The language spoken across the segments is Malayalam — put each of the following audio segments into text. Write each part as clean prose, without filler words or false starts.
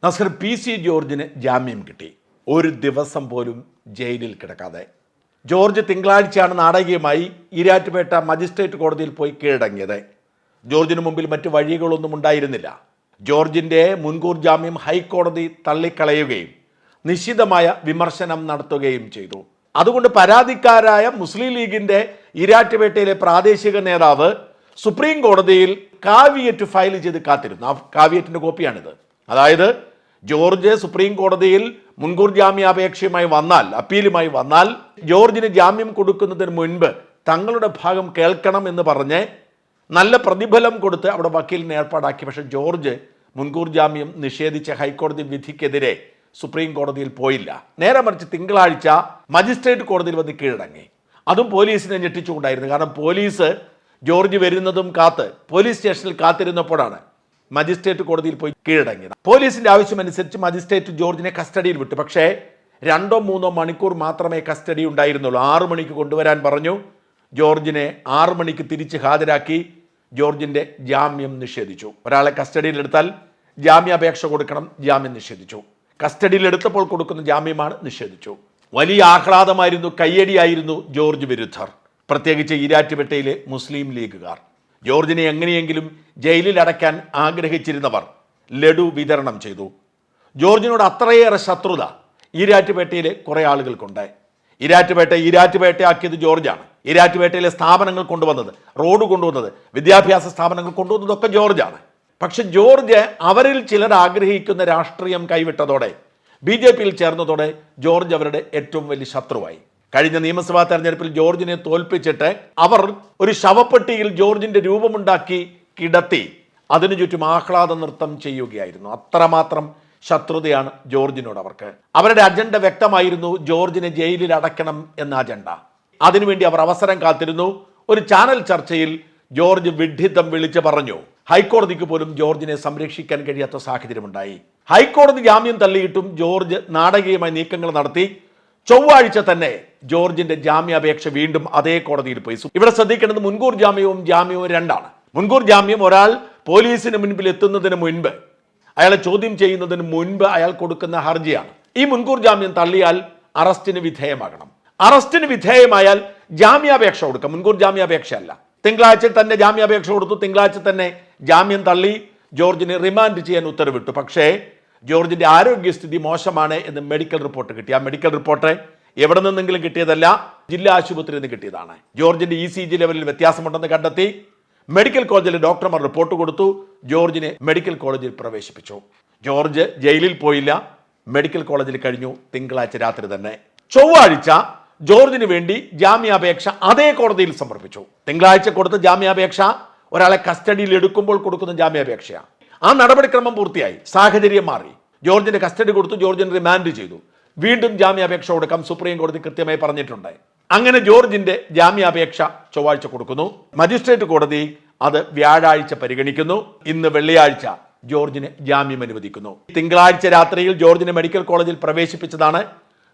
നസ്കർ PC ജോർജിന് ജാമ്യം കിട്ടി. ഒരു ദിവസം പോലും ജയിലിൽ കിടക്കാതെ. ജോർജ് തിങ്കളാഴ്ചയാണ് നാടകീയമായി ഈരാറ്റുപേട്ട മജിസ്ട്രേറ്റ് കോടതിയിൽ പോയി കീഴടങ്ങിയത്. ജോർജിന് മുമ്പിൽ മറ്റു വഴികളൊന്നും ഉണ്ടായിരുന്നില്ല. ജോർജിൻ്റെ മുൻകൂർ ജാമ്യം ഹൈക്കോടതി തള്ളിക്കളയുകയും നിശിതമായ വിമർശനം നടത്തുകയും ചെയ്തു. അതുകൊണ്ട് പരാതിക്കാരായ മുസ്ലിം ലീഗിൻ്റെ ഈരാറ്റുപേട്ടയിലെ പ്രാദേശിക നേതാവ് സുപ്രീം കോടതിയിൽ കാവിയറ്റ് ഫയൽ ചെയ്ത് കാത്തിരുന്നു. ആ കാവിയറ്റിൻ്റെ കോപ്പിയാണിത്. അതായത് ജോർജ് സുപ്രീം കോടതിയിൽ മുൻകൂർ ജാമ്യാപേക്ഷയുമായി വന്നാൽ, അപ്പീലുമായി വന്നാൽ, ജോർജിന് ജാമ്യം കൊടുക്കുന്നതിന് മുൻപ് തങ്ങളുടെ ഭാഗം കേൾക്കണം എന്ന് പറഞ്ഞ് നല്ല പ്രതിഫലം കൊടുത്ത് അവിടെ വക്കീലിനെ ഏർപ്പാടാക്കി. പക്ഷേ ജോർജ് മുൻകൂർ ജാമ്യം നിഷേധിച്ച ഹൈക്കോടതി വിധിക്കെതിരെ സുപ്രീം കോടതിയിൽ പോയില്ല. നേരെ മറിച്ച് തിങ്കളാഴ്ച മജിസ്ട്രേറ്റ് കോടതിയിൽ വന്ന് കീഴടങ്ങി. അതും പോലീസിനെ ഞെട്ടിച്ചുകൊണ്ടായിരുന്നു. കാരണം പോലീസ് ജോർജ് വരുന്നതും കാത്ത് പോലീസ് സ്റ്റേഷനിൽ കാത്തിരുന്നപ്പോഴാണ് മജിസ്ട്രേറ്റ് കോടതിയിൽ പോയി കീഴടങ്ങിയത്. പോലീസിന്റെ ആവശ്യമനുസരിച്ച് മജിസ്ട്രേറ്റ് ജോർജിനെ കസ്റ്റഡിയിൽ വിട്ടു. പക്ഷേ 2-3 മണിക്കൂർ മാത്രമേ കസ്റ്റഡി ഉണ്ടായിരുന്നുള്ളൂ. 6 മണിക്ക് കൊണ്ടുവരാൻ പറഞ്ഞു. ജോർജിനെ 6 മണിക്ക് തിരിച്ച് ഹാജരാക്കി. ജോർജിന്റെ ജാമ്യം നിഷേധിച്ചു. ഒരാളെ കസ്റ്റഡിയിലെടുത്താൽ ജാമ്യാപേക്ഷ കൊടുക്കണം, ജാമ്യം നിഷേധിച്ചു. കസ്റ്റഡിയിലെടുത്തപ്പോൾ കൊടുക്കുന്ന ജാമ്യമാണ് നിഷേധിച്ചു. വലിയ ആഹ്ലാദമായിരുന്നു, കയ്യടിയായിരുന്നു ജോർജ് വിരുദ്ധർ, പ്രത്യേകിച്ച് ഈരാറ്റുപേട്ടയിലെ മുസ്ലിം ലീഗുകാർ. ജോർജിനെ എങ്ങനെയെങ്കിലും ജയിലിൽ അടയ്ക്കാൻ ആഗ്രഹിച്ചിരുന്നവർ ലഡു വിതരണം ചെയ്തു. ജോർജിനോട് അത്രയേറെ ശത്രുത ഈരാറ്റുപേട്ടയിലെ കുറേ ആളുകൾക്കുണ്ട്. ഈരാറ്റുപേട്ടയാക്കിയത് ജോർജാണ്. ഈരാറ്റുപേട്ടയിലെ സ്ഥാപനങ്ങൾ കൊണ്ടുവന്നത്, റോഡ് കൊണ്ടുവന്നത്, വിദ്യാഭ്യാസ സ്ഥാപനങ്ങൾ കൊണ്ടുവന്നതൊക്കെ ജോർജാണ്. പക്ഷെ ജോർജ് അവരിൽ ചിലർ ആഗ്രഹിക്കുന്ന രാഷ്ട്രീയം കൈവിട്ടതോടെ, BJPയിൽ ചേർന്നതോടെ ജോർജ് അവരുടെ ഏറ്റവും വലിയ ശത്രുവായി. കഴിഞ്ഞ നിയമസഭാ തെരഞ്ഞെടുപ്പിൽ ജോർജിനെ തോൽപ്പിച്ചിട്ട് അവർ ഒരു ശവപ്പെട്ടിയിൽ ജോർജിന്റെ രൂപമുണ്ടാക്കി കിടത്തി അതിനു ചുറ്റും ആഹ്ലാദ നൃത്തം ചെയ്യുകയായിരുന്നു. അത്രമാത്രം ശത്രുതയാണ് ജോർജിനോട് അവർക്ക്. അവരുടെ അജണ്ട വ്യക്തമായിരുന്നു, ജോർജിനെ ജയിലിൽ അടയ്ക്കണം എന്ന അജണ്ട. അതിനുവേണ്ടി അവർ അവസരം കാത്തിരുന്നു. ഒരു ചാനൽ ചർച്ചയിൽ ജോർജ് വിഡ്ഢിത്തം വിളിച്ചു പറഞ്ഞു. ഹൈക്കോടതിക്ക് പോലും ജോർജിനെ സംരക്ഷിക്കാൻ കഴിയാത്ത സാഹചര്യമുണ്ടായി. ഹൈക്കോടതി ജാമ്യം തള്ളിയിട്ടും ജോർജ് നാടകീയമായ നീക്കങ്ങൾ നടത്തി. ചൊവ്വാഴ്ച തന്നെ ജോർജിന്റെ ജാമ്യാപേക്ഷ വീണ്ടും അതേ കോടതിയിൽ പോയി. ഇവിടെ ശ്രദ്ധിക്കേണ്ടത് മുൻകൂർ ജാമ്യവും രണ്ടാണ്. മുൻകൂർ ജാമ്യം ഒരാൾ പോലീസിന് മുൻപിൽ എത്തുന്നതിന് മുൻപ്, അയാളെ ചോദ്യം ചെയ്യുന്നതിന് മുൻപ് അയാൾ കൊടുക്കുന്ന ഹർജിയാണ്. ഈ മുൻകൂർ ജാമ്യം തള്ളിയാൽ അറസ്റ്റിന് വിധേയമാകണം. അറസ്റ്റിന് വിധേയമായാൽ ജാമ്യാപേക്ഷ കൊടുക്കാം. മുൻകൂർ ജാമ്യാപേക്ഷ അല്ല. തിങ്കളാഴ്ച തന്നെ ജാമ്യാപേക്ഷ കൊടുത്തു. തിങ്കളാഴ്ച തന്നെ ജാമ്യം തള്ളി. ജോർജിനെ റിമാൻഡ് ചെയ്യാൻ ഉത്തരവിട്ടു. പക്ഷേ ജോർജിന്റെ ആരോഗ്യസ്ഥിതി മോശമാണ് എന്ന് മെഡിക്കൽ റിപ്പോർട്ട് കിട്ടി. ആ മെഡിക്കൽ റിപ്പോർട്ട് എവിടെ നിന്നെങ്കിലും കിട്ടിയതല്ല, ജില്ലാ ആശുപത്രിയിൽ നിന്ന് കിട്ടിയതാണ്. ജോർജിന്റെ ECG ലെവലിൽ വ്യത്യാസമുണ്ടെന്ന് കണ്ടെത്തി. മെഡിക്കൽ കോളേജിലെ ഡോക്ടർമാർ റിപ്പോർട്ട് കൊടുത്തു. ജോർജിനെ മെഡിക്കൽ കോളേജിൽ പ്രവേശിപ്പിച്ചു. ജോർജ് ജയിലിൽ പോയില്ല, മെഡിക്കൽ കോളേജിൽ കഴിഞ്ഞു. തിങ്കളാഴ്ച രാത്രി തന്നെ. ചൊവ്വാഴ്ച ജോർജിന് വേണ്ടി ജാമ്യാപേക്ഷ അതേ കോടതിയിൽ സമർപ്പിച്ചു. തിങ്കളാഴ്ച കൊടുത്ത ജാമ്യാപേക്ഷ ഒരാളെ കസ്റ്റഡിയിൽ എടുക്കുമ്പോൾ കൊടുക്കുന്ന ജാമ്യാപേക്ഷയാണ്. ആ നടപടിക്രമം പൂർത്തിയായി. സാഹചര്യം മാറി. ജോർജിന്റെ കസ്റ്റഡി കൊടുത്തു. ജോർജിനെ റിമാൻഡ് ചെയ്തു. വീണ്ടും ജാമ്യാപേക്ഷ കൊടുക്കാം, സുപ്രീം കോടതി കൃത്യമായി പറഞ്ഞിട്ടുണ്ട്. അങ്ങനെ ജോർജിന്റെ ജാമ്യാപേക്ഷ ചൊവ്വാഴ്ച കൊടുക്കുന്നു. മജിസ്ട്രേറ്റ് കോടതി അത് വ്യാഴാഴ്ച പരിഗണിക്കുന്നു. ഇന്ന് വെള്ളിയാഴ്ച ജോർജിന് ജാമ്യം അനുവദിക്കുന്നു. തിങ്കളാഴ്ച രാത്രിയിൽ ജോർജിനെ മെഡിക്കൽ കോളേജിൽ പ്രവേശിപ്പിച്ചതാണ്.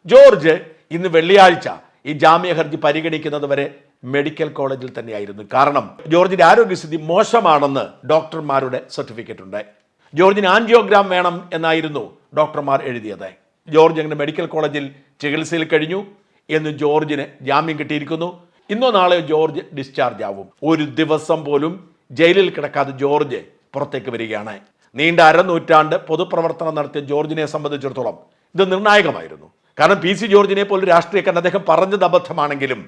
ജോർജ് ഇന്ന് വെള്ളിയാഴ്ച ഈ ജാമ്യ ഹർജി പരിഗണിക്കുന്നത് വരെ മെഡിക്കൽ കോളേജിൽ തന്നെയായിരുന്നു. കാരണം ജോർജിന്റെ ആരോഗ്യസ്ഥിതി മോശമാണെന്ന് ഡോക്ടർമാരുടെ സർട്ടിഫിക്കറ്റ് ഉണ്ട്. ജോർജിന് ആൻജിയോഗ്രാം വേണം എന്നായിരുന്നു ഡോക്ടർമാർ എഴുതിയത്. ജോർജ് അങ്ങനെ മെഡിക്കൽ കോളേജിൽ ചികിത്സയിൽ കഴിഞ്ഞു. എന്ന് ജോർജിന് ജാമ്യം കിട്ടിയിരിക്കുന്നു. ഇന്നോ നാളെയോ ജോർജ് ഡിസ്ചാർജ് ആവും. ഒരു ദിവസം പോലും ജയിലിൽ കിടക്കാതെ ജോർജ് പുറത്തേക്ക് വരികയാണ്. നീണ്ട അരനൂറ്റാണ്ട് പൊതുപ്രവർത്തനം നടത്തിയ ജോർജിനെ സംബന്ധിച്ചിടത്തോളം ഇത് നിർണായകമായിരുന്നു. കാരണം PC ജോർജിനെ പോലെ രാഷ്ട്രീയക്കാരൻ അദ്ദേഹം പറഞ്ഞത് അബദ്ധമാണെങ്കിലും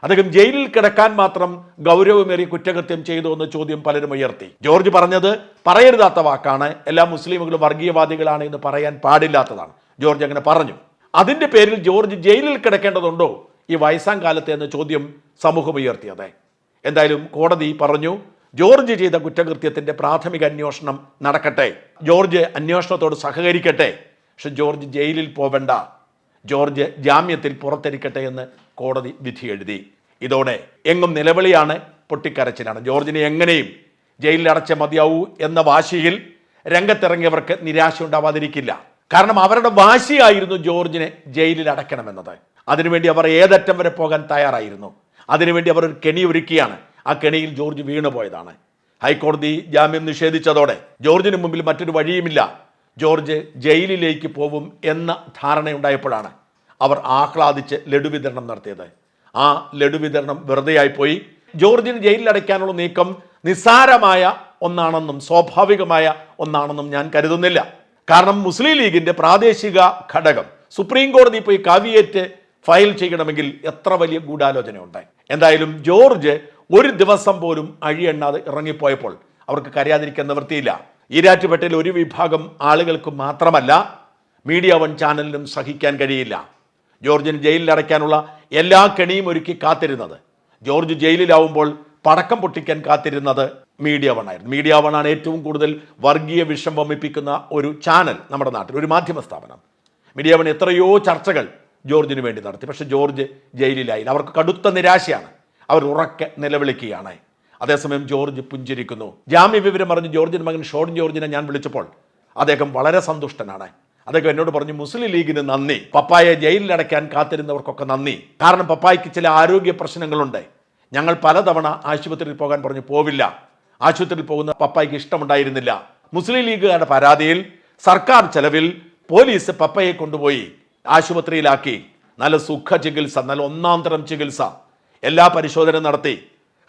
അദ്ദേഹം ജയിലിൽ കിടക്കാൻ മാത്രം ഗൗരവമേറിയ കുറ്റകൃത്യം ചെയ്തു എന്ന ചോദ്യം പലരും ഉയർത്തി. ജോർജ് പറഞ്ഞത് പറയരുതാത്ത വാക്കാണ്. എല്ലാ മുസ്ലിമുകളും വർഗീയവാദികളാണ് എന്ന് പറയാൻ പാടില്ലാത്തതാണ്. ജോർജ് അങ്ങനെ പറഞ്ഞു. അതിന്റെ പേരിൽ ജോർജ് ജയിലിൽ കിടക്കേണ്ടതുണ്ടോ ഈ വയസ്സാം കാലത്തെ എന്ന ചോദ്യം സമൂഹം ഉയർത്തിയത്. എന്തായാലും കോടതി പറഞ്ഞു, ജോർജ് ചെയ്ത കുറ്റകൃത്യത്തിന്റെ പ്രാഥമിക അന്വേഷണം നടക്കട്ടെ, ജോർജ് അന്വേഷണത്തോട് സഹകരിക്കട്ടെ, പക്ഷെ ജോർജ് ജയിലിൽ പോവേണ്ട, ജോർജ് ജാമ്യത്തിൽ പുറത്തിരിക്കട്ടെ എന്ന് കോടതി വിധി എഴുതി. ഇതോടെ എങ്ങും നിലവിളിയാണ്, പൊട്ടിക്കരച്ചിലാണ്. ജോർജിനെ എങ്ങനെയും ജയിലിൽ അടച്ച മതിയാവൂ എന്ന വാശിയിൽ രംഗത്തിറങ്ങിയവർക്ക് നിരാശ ഉണ്ടാവാതിരിക്കില്ല. കാരണം അവരുടെ വാശിയായിരുന്നു ജോർജിനെ ജയിലിൽ അടയ്ക്കണമെന്നത്. അതിനുവേണ്ടി അവർ ഏതറ്റം വരെ പോകാൻ തയ്യാറായിരുന്നു. അതിനുവേണ്ടി അവർ ഒരു കെണി ഒരുക്കിയാണ്. ആ കെണിയിൽ ജോർജ് വീണുപോയതാണ്. ഹൈക്കോടതി ജാമ്യം നിഷേധിച്ചതോടെ ജോർജിന് മുമ്പിൽ മറ്റൊരു വഴിയുമില്ല. ജോർജ് ജയിലിലേക്ക് പോവും എന്ന ധാരണയുണ്ടായപ്പോഴാണ് അവർ ആഹ്ലാദിച്ച് ലഡു വിതരണം നടത്തിയത്. ആ ലഡു വിതരണം വെറുതെയായിപ്പോയി. ജോർജിന് ജയിലിലടയ്ക്കാനുള്ള നീക്കം നിസ്സാരമായ ഒന്നാണെന്നും സ്വാഭാവികമായ ഒന്നാണെന്നും ഞാൻ കരുതുന്നില്ല. കാരണം മുസ്ലിം ലീഗിന്റെ പ്രാദേശിക ഘടകം സുപ്രീം കോടതി പോയി കാവിയേറ്റ് ഫയൽ ചെയ്യണമെങ്കിൽ എത്ര വലിയ ഗൂഢാലോചനയുണ്ട്. എന്തായാലും ജോർജ് ഒരു ദിവസം പോലും അഴിയെണ്ണാതെ ഇറങ്ങിപ്പോയപ്പോൾ അവർക്ക് കരയാതിരിക്കാൻ നിവൃത്തിയില്ല. ഈരാറ്റുപേട്ടയിൽ ഒരു വിഭാഗം ആളുകൾക്ക് മാത്രമല്ല മീഡിയ വൺ ചാനലിനും സഹിക്കാൻ കഴിയില്ല. ജോർജിന് ജയിലിലടയ്ക്കാനുള്ള എല്ലാ കെണിയും ഒരുക്കി കാത്തിരുന്നത്, ജോർജ് ജയിലിലാവുമ്പോൾ പടക്കം പൊട്ടിക്കാൻ കാത്തിരുന്നത് മീഡിയ വൺ ആയിരുന്നു. മീഡിയ വൺ ആണ് ഏറ്റവും കൂടുതൽ വർഗീയ വിഷം വമിപ്പിക്കുന്ന ഒരു ചാനൽ നമ്മുടെ നാട്ടിൽ, ഒരു മാധ്യമ സ്ഥാപനം. മീഡിയ വൺ എത്രയോ ചർച്ചകൾ ജോർജിന് വേണ്ടി നടത്തി. പക്ഷെ ജോർജ് ജയിലിലായില്ല. അവർക്ക് കടുത്ത നിരാശയാണ്. അവർ ഉറക്കെ നിലവിളിക്കുകയാണ്. അതേസമയം ജോർജ് പുഞ്ചിരിക്കുന്നു. ജാമ്യ വിവരം അറിഞ്ഞ് ജോർജിന്റെ മകൻ ഷോൺ ജോർജിനെ ഞാൻ വിളിച്ചപ്പോൾ അദ്ദേഹം വളരെ സന്തുഷ്ടനാണ്. അദ്ദേഹം എന്നോട് പറഞ്ഞു, മുസ്ലിം ലീഗിന് നന്ദി, പപ്പായെ ജയിലിലടയ്ക്കാൻ കാത്തിരുന്നവർക്കൊക്കെ നന്ദി. കാരണം പപ്പായ്ക്ക് ചില ആരോഗ്യ പ്രശ്നങ്ങളുണ്ട്. ഞങ്ങൾ പലതവണ ആശുപത്രിയിൽ പോകാൻ പറഞ്ഞു, പോവില്ല. ആശുപത്രിയിൽ പോകുന്ന പപ്പായ്ക്ക് ഇഷ്ടമുണ്ടായിരുന്നില്ല. മുസ്ലിം ലീഗുകാരുടെ പരാതിയിൽ സർക്കാർ ചെലവിൽ പോലീസ് പപ്പയെ കൊണ്ടുപോയി ആശുപത്രിയിലാക്കി. നല്ല സുഖ ചികിത്സ, നല്ല ഒന്നാം തരം ചികിത്സ, എല്ലാ പരിശോധന നടത്തി.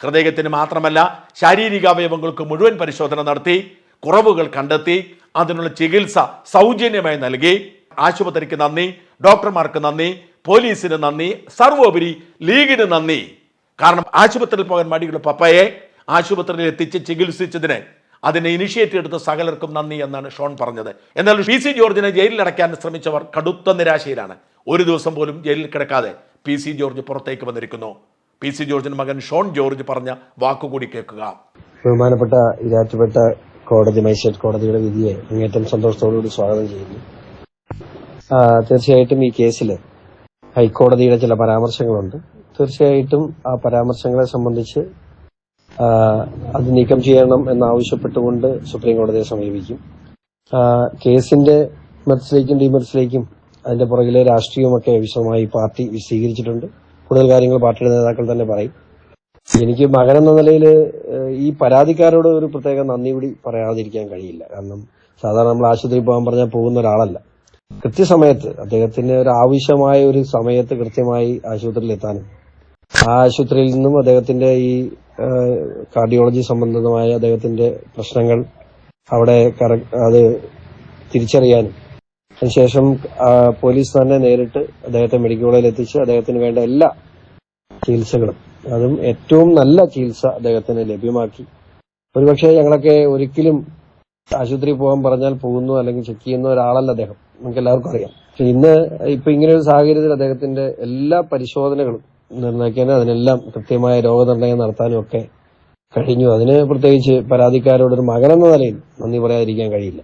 ഹൃദയത്തിന് മാത്രമല്ല ശാരീരിക അവയവങ്ങൾക്ക് മുഴുവൻ പരിശോധന നടത്തി. കുറവുകൾ കണ്ടെത്തി. അതിനുള്ള ചികിത്സ സൗജന്യമായി നൽകി. ആശുപത്രിക്ക് നന്ദി, ഡോക്ടർമാർക്ക് നന്ദി, പോലീസിന് നന്ദി, സർവോപരി ലീഗിന് നന്ദി. കാരണം ആശുപത്രിയിൽ പോകാൻ മടിയുള്ള പപ്പയെ ആശുപത്രിയിൽ എത്തിച്ച് ചികിത്സിച്ചതിന് അതിനെ ഇനിഷ്യേറ്റീവ് എടുത്ത സകലർക്കും നന്ദി എന്നാണ് ഷോൺ പറഞ്ഞത്. എന്നാൽ PC ജോർജിനെ ജയിലിലടയ്ക്കാൻ ശ്രമിച്ചവർ കടുത്ത നിരാശയിലാണ്. ഒരു ദിവസം പോലും ജയിലിൽ കിടക്കാതെ PC ജോർജ് പുറത്തേക്ക് വന്നിരിക്കുന്നു. PC ജോർജിന്റെ മകൻ ഷോൺ ജോർജ് പറഞ്ഞ വാക്കുകൂടി കേൾക്കുക. ബഹുമാനപ്പെട്ട ഈരാറ്റുപേട്ട കോടതി, മജിസ്ട്രേറ്റ് കോടതിയുടെ വിധിയെ അങ്ങേറ്റം സന്തോഷത്തോടുകൂടി സ്വാഗതം ചെയ്യുന്നു. തീർച്ചയായിട്ടും ഈ കേസിൽ ഹൈക്കോടതിയുടെ ചില പരാമർശങ്ങളുണ്ട്. തീർച്ചയായിട്ടും ആ പരാമർശങ്ങളെ സംബന്ധിച്ച് അത് നീക്കം ചെയ്യണം എന്നാവശ്യപ്പെട്ടുകൊണ്ട് സുപ്രീം കോടതിയെ സമീപിക്കും. കേസിന്റെ മെറിറ്റ്സിലേക്കും ഡിമെറിറ്റ്സിലേക്കും അതിന്റെ പുറകിലെ രാഷ്ട്രീയവുമൊക്കെ വിശദമായി പാർട്ടി വിശദീകരിച്ചിട്ടുണ്ട്. കൂടുതൽ കാര്യങ്ങൾ പാർട്ടിയുടെ നേതാക്കൾ തന്നെ പറയും. എനിക്ക് മകനെന്ന നിലയിൽ ഈ പരാതിക്കാരോട് ഒരു പ്രത്യേക നന്ദി കൂടി പറയാതിരിക്കാൻ കഴിയില്ല. കാരണം സാധാരണ നമ്മൾ ആശുപത്രിയിൽ പോകാൻ പറഞ്ഞാൽ പോകുന്ന ഒരാളല്ല. കൃത്യസമയത്ത് അദ്ദേഹത്തിന് ഒരു ആവശ്യമായ ഒരു സമയത്ത് കൃത്യമായി ആശുപത്രിയിൽ എത്താനും ആ ആശുപത്രിയിൽ നിന്നും അദ്ദേഹത്തിന്റെ ഈ കാർഡിയോളജി സംബന്ധമായ അദ്ദേഹത്തിന്റെ പ്രശ്നങ്ങൾ അവിടെ അത് തിരിച്ചറിയാനും അതിനുശേഷം പോലീസ് തന്നെ നേരിട്ട് അദ്ദേഹത്തെ മെഡിക്കൽ കോളേജിൽ എത്തിച്ച് അദ്ദേഹത്തിന് വേണ്ട എല്ലാ ചികിത്സകളും, അതും ഏറ്റവും നല്ല ചികിത്സ അദ്ദേഹത്തിന് ലഭ്യമാക്കി. ഒരുപക്ഷെ ഞങ്ങളൊക്കെ ഒരിക്കലും ആശുപത്രിയിൽ പോകാൻ പറഞ്ഞാൽ പോകുന്നു അല്ലെങ്കിൽ ചെക്ക് ചെയ്യുന്ന ഒരാളല്ല അദ്ദേഹം, നമുക്ക് എല്ലാവർക്കും അറിയാം. പക്ഷെ ഇപ്പൊ ഇങ്ങനെ ഒരു സാഹചര്യത്തിൽ അദ്ദേഹത്തിന്റെ എല്ലാ പരിശോധനകളും നിർണ്ണയിക്കാനും അതിനെല്ലാം കൃത്യമായ രോഗനിർണയം നടത്താനും ഒക്കെ കഴിഞ്ഞു. അതിന് പ്രത്യേകിച്ച് പരാതിക്കാരോടൊരു മകനെന്ന നിലയിൽ നന്ദി പറയാതിരിക്കാൻ കഴിയില്ല.